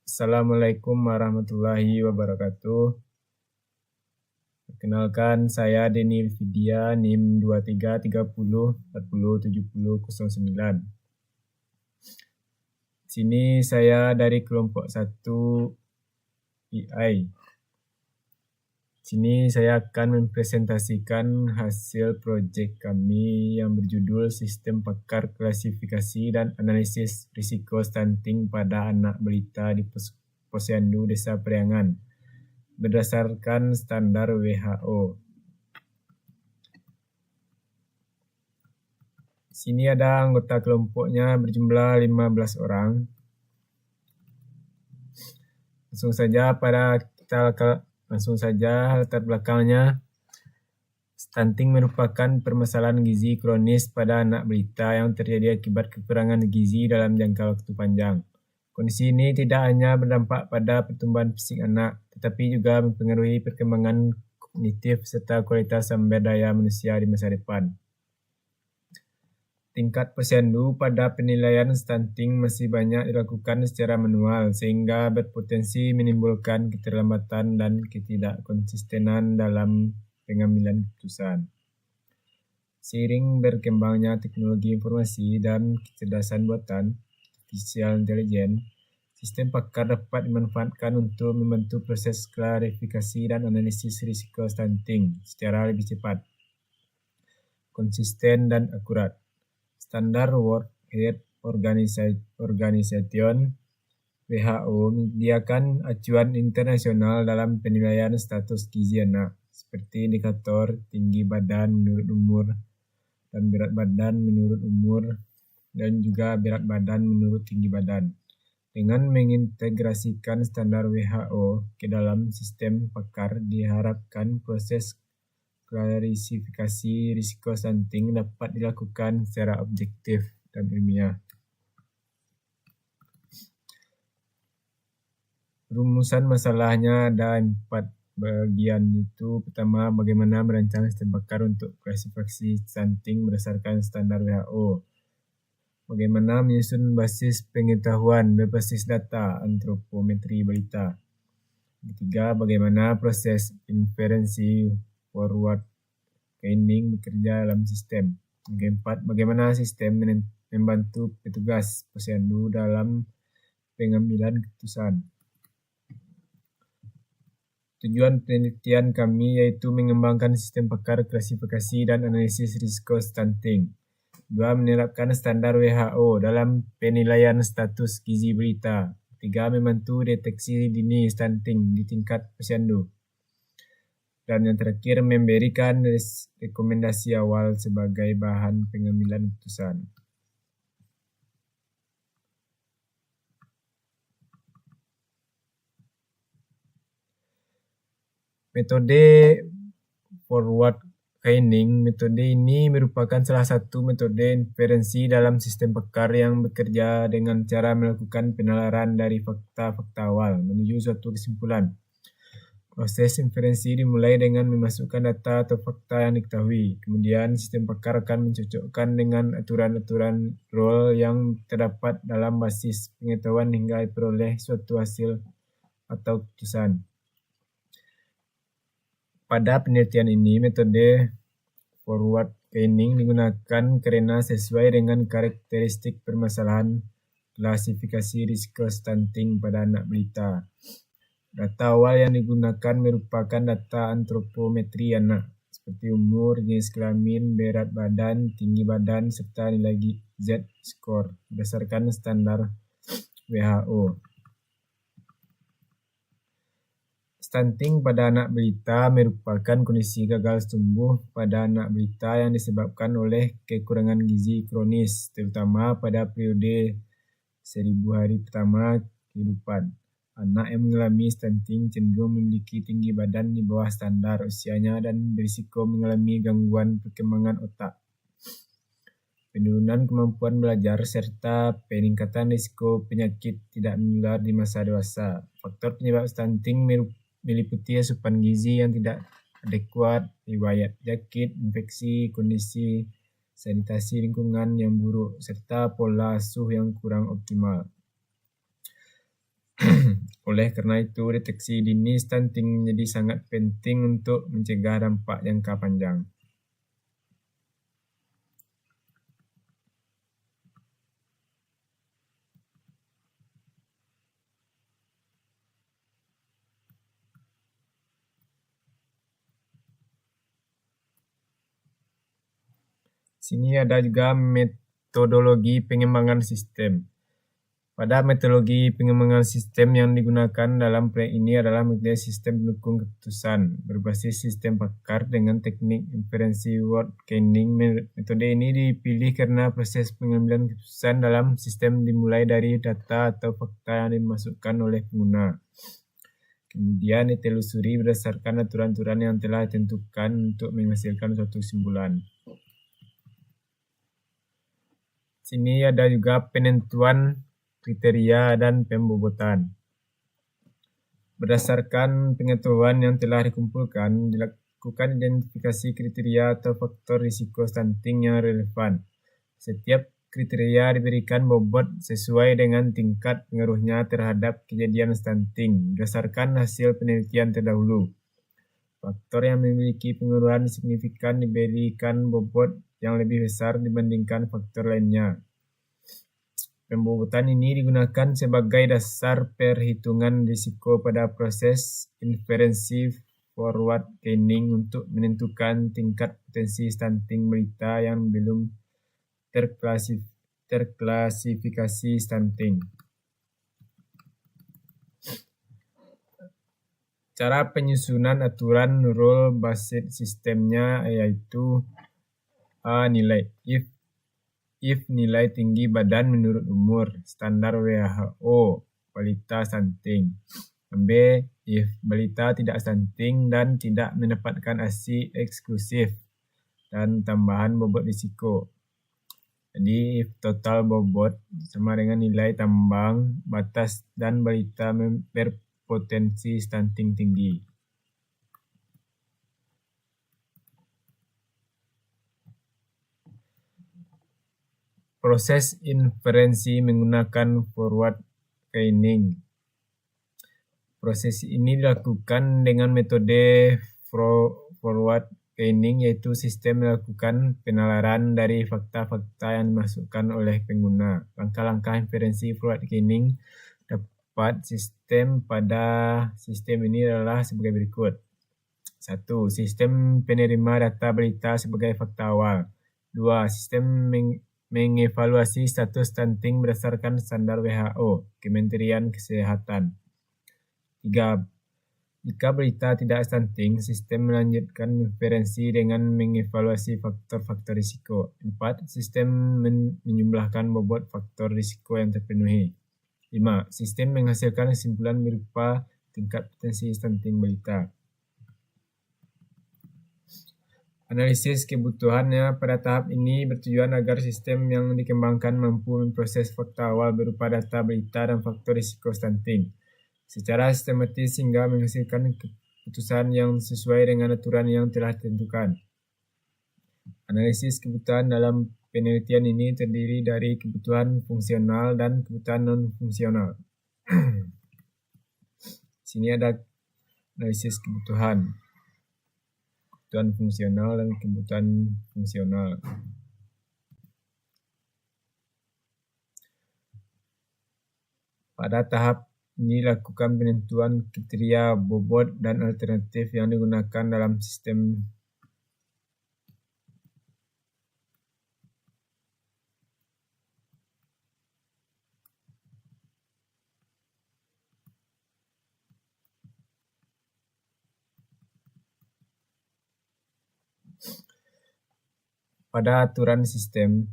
Assalamualaikum warahmatullahi wabarakatuh. Perkenalkan, saya Denny Vidya, NIM 2330407009. Sini saya dari kelompok 1 PI. Sini saya akan mempresentasikan hasil proyek kami yang berjudul Sistem Pakar Klasifikasi dan Analisis Risiko Stunting pada Anak Balita di Posyandu Desa Priangan berdasarkan standar WHO. Sini ada anggota kelompoknya berjumlah 15 orang. Langsung saja latar belakangnya. Stunting merupakan permasalahan gizi kronis pada anak balita yang terjadi akibat kekurangan gizi dalam jangka waktu panjang. Kondisi ini tidak hanya berdampak pada pertumbuhan fisik anak, tetapi juga mempengaruhi perkembangan kognitif serta kualitas sumber daya manusia di masa depan. Tingkat posyandu pada penilaian stunting masih banyak dilakukan secara manual sehingga berpotensi menimbulkan keterlambatan dan ketidakkonsistenan dalam pengambilan keputusan. Seiring berkembangnya teknologi informasi dan kecerdasan buatan, artificial intelligence, sistem pakar dapat dimanfaatkan untuk membantu proses klarifikasi dan analisis risiko stunting secara lebih cepat, konsisten, dan akurat. Standar World Health Organization WHO menyediakan acuan internasional dalam penilaian status gizi anak, seperti indikator tinggi badan menurut umur dan berat badan menurut umur, dan juga berat badan menurut tinggi badan. Dengan mengintegrasikan standar WHO ke dalam sistem pakar, diharapkan proses klarifikasi risiko stunting dapat dilakukan secara objektif dan ilmiah. Rumusan masalahnya ada 4 bagian, itu pertama, bagaimana merancang sistem pakar untuk klasifikasi stunting berdasarkan standar WHO. Bagaimana menyusun basis pengetahuan berbasis data antropometri balita. Ketiga, bagaimana proses inferensi forward training bekerja dalam sistem. Yang keempat, bagaimana sistem membantu petugas posyandu dalam pengambilan keputusan. Tujuan penelitian kami yaitu mengembangkan sistem pakar klasifikasi dan analisis risiko stunting. 2. Menerapkan standar WHO dalam penilaian status gizi balita. 3. Membantu deteksi dini stunting di tingkat posyandu. Dan yang terakhir, memberikan rekomendasi awal sebagai bahan pengambilan keputusan. Metode forward training. Metode ini merupakan salah satu metode inferensi dalam sistem pakar yang bekerja dengan cara melakukan penalaran dari fakta-fakta awal menuju suatu kesimpulan. Proses inferensi dimulai dengan memasukkan data atau fakta yang diketahui. Kemudian sistem pakar akan mencocokkan dengan aturan-aturan role yang terdapat dalam basis pengetahuan hingga diperoleh suatu hasil atau keputusan. Pada penelitian ini, metode forward training digunakan karena sesuai dengan karakteristik permasalahan klasifikasi risiko stunting pada anak balita. Data awal yang digunakan merupakan data antropometri anak, seperti umur, jenis kelamin, berat badan, tinggi badan, serta nilai Z-score berdasarkan standar WHO. Stunting pada anak balita merupakan kondisi gagal tumbuh pada anak balita yang disebabkan oleh kekurangan gizi kronis, terutama pada periode 1000 hari pertama kehidupan. Anak yang mengalami stunting cenderung memiliki tinggi badan di bawah standar usianya dan berisiko mengalami gangguan perkembangan otak, penurunan kemampuan belajar, serta peningkatan risiko penyakit tidak menular di masa dewasa. Faktor penyebab stunting meliputi asupan gizi yang tidak adekuat, riwayat penyakit, infeksi, kondisi sanitasi lingkungan yang buruk, serta pola asuh yang kurang optimal. Oleh karena itu, deteksi dini stunting menjadi sangat penting untuk mencegah dampak jangka panjang. Sini ada juga metodologi pengembangan sistem. Pada metodologi pengembangan sistem yang digunakan dalam proyek ini adalah metode sistem pendukung keputusan berbasis sistem pakar dengan teknik inferensi word counting. Metode ini dipilih karena proses pengambilan keputusan dalam sistem dimulai dari data atau fakta yang dimasukkan oleh pengguna. Kemudian ditelusuri berdasarkan aturan-aturan yang telah ditentukan untuk menghasilkan suatu kesimpulan. Sini ada juga penentuan kriteria dan pembobotan. Berdasarkan pengetahuan yang telah dikumpulkan, dilakukan identifikasi kriteria atau faktor risiko stunting yang relevan. Setiap kriteria diberikan bobot sesuai dengan tingkat pengaruhnya terhadap kejadian stunting berdasarkan hasil penelitian terdahulu. Faktor yang memiliki pengaruhan signifikan diberikan bobot yang lebih besar dibandingkan faktor lainnya. Pembobotan ini digunakan sebagai dasar perhitungan risiko pada proses inferensi forward training untuk menentukan tingkat potensi stunting balita yang belum terklasifikasi stunting. Cara penyusunan aturan rule-based sistemnya yaitu nilai. If nilai tinggi badan menurut umur, standar WHO, balita stunting. B. If balita tidak stunting dan tidak mendapatkan ASI eksklusif dan tambahan bobot risiko. Jadi, if total bobot sama dengan nilai tambang batas dan balita berpotensi stunting tinggi. Proses inferensi menggunakan forward training. Proses ini dilakukan dengan metode forward training, yaitu sistem melakukan penalaran dari fakta-fakta yang dimasukkan oleh pengguna. Langkah-langkah inferensi forward training dapat sistem pada sistem ini adalah sebagai berikut. 1. Sistem penerima data balita sebagai fakta awal. 2. Sistem mengevaluasi status stunting berdasarkan standar WHO, Kementerian Kesehatan. 3. Jika balita tidak stunting, sistem melanjutkan inferensi dengan mengevaluasi faktor-faktor risiko. 4. Sistem menjumlahkan bobot faktor risiko yang terpenuhi. 5. Sistem menghasilkan kesimpulan berupa tingkat potensi stunting balita. Analisis kebutuhannya pada tahap ini bertujuan agar sistem yang dikembangkan mampu memproses fakta awal berupa data balita dan faktor risiko stunting secara sistematis hingga menghasilkan keputusan yang sesuai dengan aturan yang telah ditentukan. Analisis kebutuhan dalam penelitian ini terdiri dari kebutuhan fungsional dan kebutuhan non-fungsional. Sini ada analisis kebutuhan fungsional dan kebutuhan fungsional. Pada tahap ini lakukan penentuan kriteria bobot dan alternatif yang digunakan dalam sistem. Pada aturan sistem,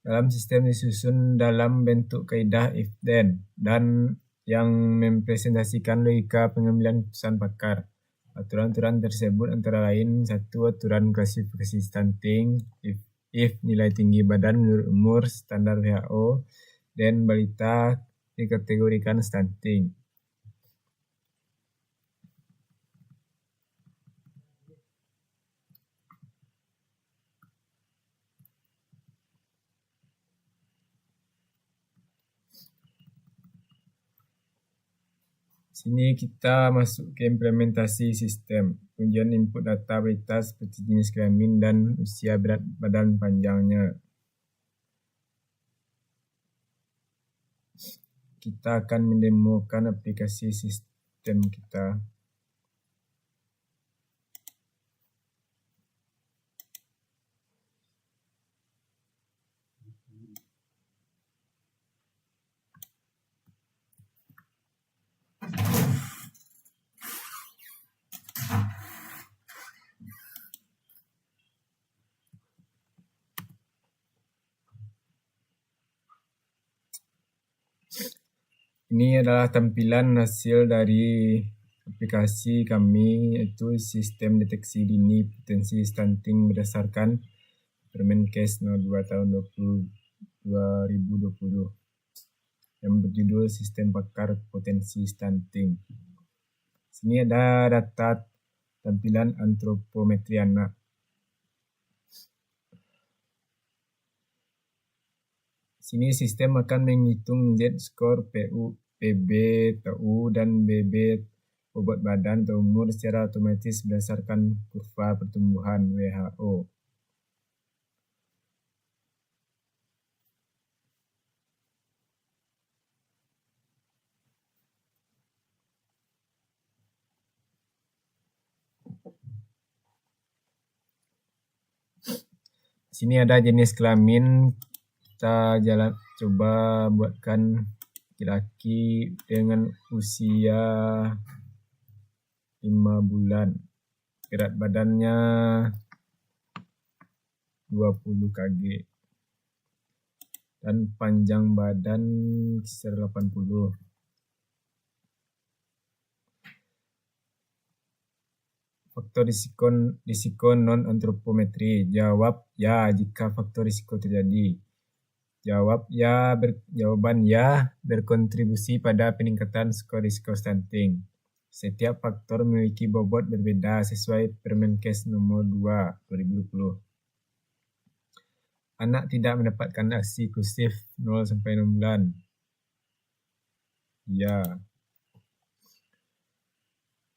dalam sistem disusun dalam bentuk kaidah if-then dan yang mempresentasikan logika pengambilan keputusan pakar. Aturan-aturan tersebut antara lain: 1. Aturan klasifikasi stunting, if nilai tinggi badan menurut umur, standar WHO, dan balita dikategorikan stunting. Sini kita masuk ke implementasi sistem. Ujian input data berita seperti jenis kelamin dan usia, berat badan, panjangnya. Kita akan mendemokan aplikasi sistem kita. Ini adalah tampilan hasil dari aplikasi kami, yaitu sistem deteksi dini potensi stunting berdasarkan Permenkes No. 2 tahun 2020 yang berjudul Sistem Pakar Potensi Stunting. Sini ada data tampilan antropometri anak. Sini sistem akan menghitung Z-score PU, PB, TU, dan BB bobot badan atau umur secara otomatis berdasarkan kurva pertumbuhan WHO. Sini ada jenis kelamin. Kita coba buatkan laki-laki dengan usia 5 bulan. Berat badannya 20 kg. Dan panjang badan kisar 80. Faktor risiko non-antropometri. Jawab ya jika faktor risiko terjadi. Jawaban ya berkontribusi pada peningkatan skor risiko stunting. Setiap faktor memiliki bobot berbeda sesuai Permenkes nomor 2 2020. Anak tidak mendapatkan ASI inklusif 0-6 bulan. Ya.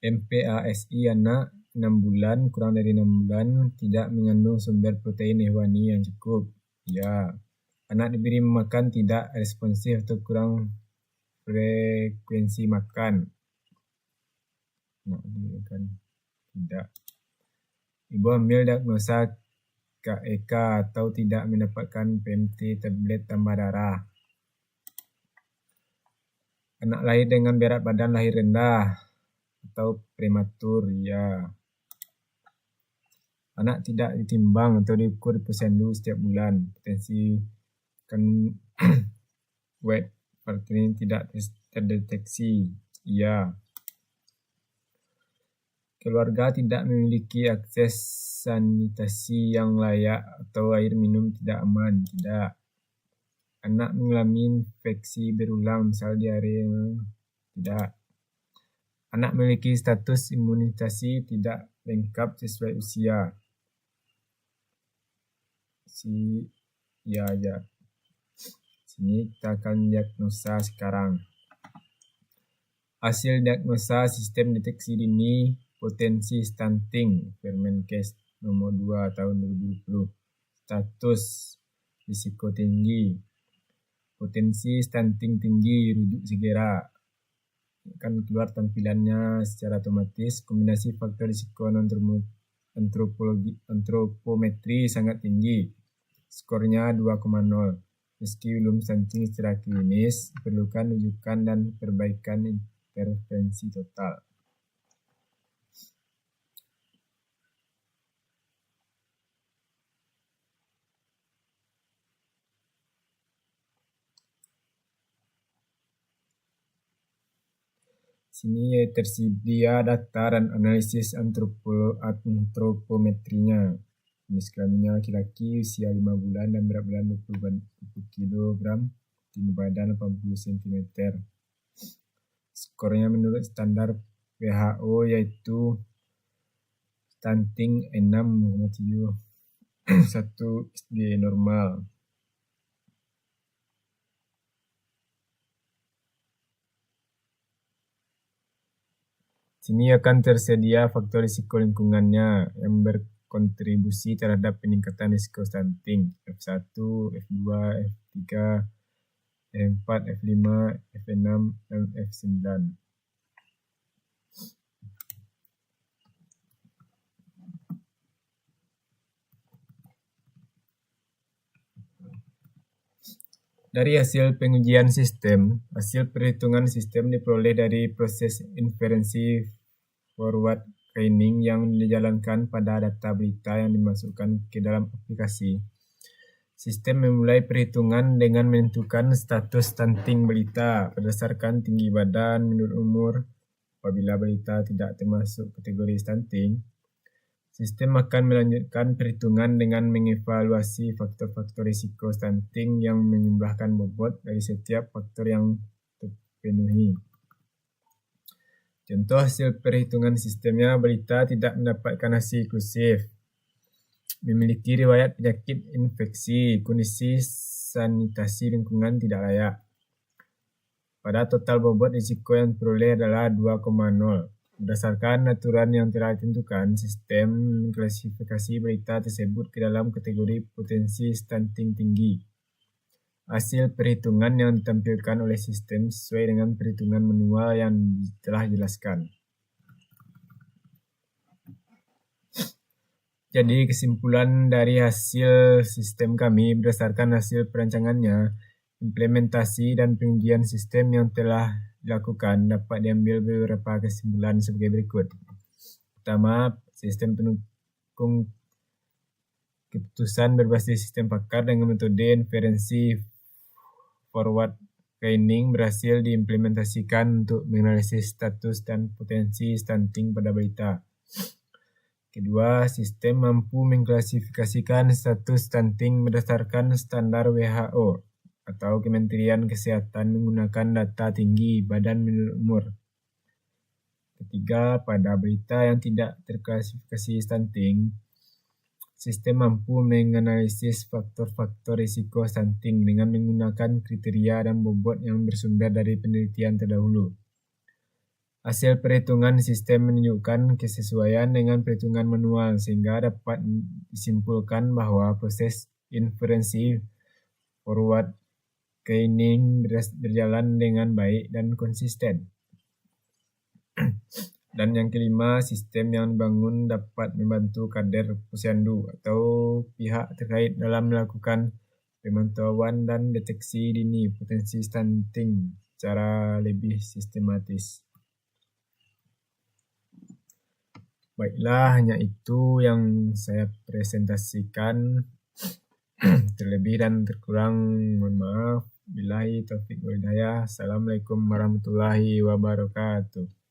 MPASI anak 6 bulan kurang dari 6 bulan tidak mengandung sumber protein hewani yang cukup. Ya. Anak diberi makan tidak responsif atau kurang frekuensi makan. Tidak. Ibu hamil diagnosa KEK atau tidak mendapatkan PMT tablet tambah darah. Anak lahir dengan berat badan lahir rendah atau prematur, ya. Anak tidak ditimbang atau diukur di posyandu setiap bulan. Potensi kan weight faktor ini tidak terdeteksi, ya. Keluarga tidak memiliki akses sanitasi yang layak atau air minum tidak aman, tidak. Anak mengalami infeksi berulang, misal diare, tidak. Anak memiliki status imunisasi tidak lengkap sesuai usia. Ya. Sini kita akan diagnosa sekarang. Hasil diagnosa sistem deteksi dini potensi stunting Permenkes nomor 2 tahun 2020. Status risiko tinggi. Potensi stunting tinggi, rujuk segera. Akan keluar tampilannya secara otomatis. Kombinasi faktor risiko antropometri sangat tinggi. Skornya 2,0. Meski belum stunting secara klinis, diperlukan rujukan dan perbaikan intervensi total. Sini tersedia data dan analisis antropometrinya. Jenis kelaminnya laki-laki, usia 5 bulan dan berat badan 20 kg, tinggi badan 80 cm. Skornya menurut standar WHO yaitu stunting 6,7, 1 SD normal. Sini akan tersedia faktor risiko lingkungannya yang berkontribusi terhadap peningkatan risiko stunting F1, F2, F3, F4, F5, F6, dan F9. Dari hasil pengujian sistem, hasil perhitungan sistem diperoleh dari proses inferensi forward training yang dijalankan pada data berita yang dimasukkan ke dalam aplikasi. Sistem memulai perhitungan dengan menentukan status stunting berita berdasarkan tinggi badan menurut umur. Apabila berita tidak termasuk kategori stunting, sistem akan melanjutkan perhitungan dengan mengevaluasi faktor-faktor risiko stunting yang menyumbangkan bobot dari setiap faktor yang terpenuhi. Contoh hasil perhitungan sistemnya, berita tidak mendapatkan hasil inklusif, memiliki riwayat penyakit infeksi, kondisi sanitasi lingkungan tidak layak. Pada total bobot risiko yang diperoleh adalah 2,0. Berdasarkan aturan yang telah ditentukan, sistem mengklasifikasi berita tersebut ke dalam kategori potensi stunting tinggi. Hasil perhitungan yang ditampilkan oleh sistem sesuai dengan perhitungan manual yang telah dijelaskan. Jadi kesimpulan dari hasil sistem kami berdasarkan hasil perancangannya, implementasi dan pengujian sistem yang telah dilakukan dapat diambil beberapa kesimpulan sebagai berikut. Pertama, sistem pendukung keputusan berbasis sistem pakar dengan metode inferensi forward training berhasil diimplementasikan untuk menganalisis status dan potensi stunting pada berita. Kedua, sistem mampu mengklasifikasikan status stunting berdasarkan standar WHO atau Kementerian Kesehatan menggunakan data tinggi badan menurut umur. Ketiga, pada berita yang tidak terklasifikasi stunting, sistem mampu menganalisis faktor-faktor risiko stunting dengan menggunakan kriteria dan bobot yang bersumber dari penelitian terdahulu. Hasil perhitungan sistem menunjukkan kesesuaian dengan perhitungan manual sehingga dapat disimpulkan bahwa proses inferensi forward training berjalan dengan baik dan konsisten. Dan yang kelima, sistem yang dibangun dapat membantu kader posyandu atau pihak terkait dalam melakukan pemantauan dan deteksi dini potensi stunting secara lebih sistematis. Baiklah, hanya itu yang saya presentasikan. Terlebih dan terkurang mohon maaf. Billahi taufiq wal hidayah. Assalamualaikum warahmatullahi wabarakatuh.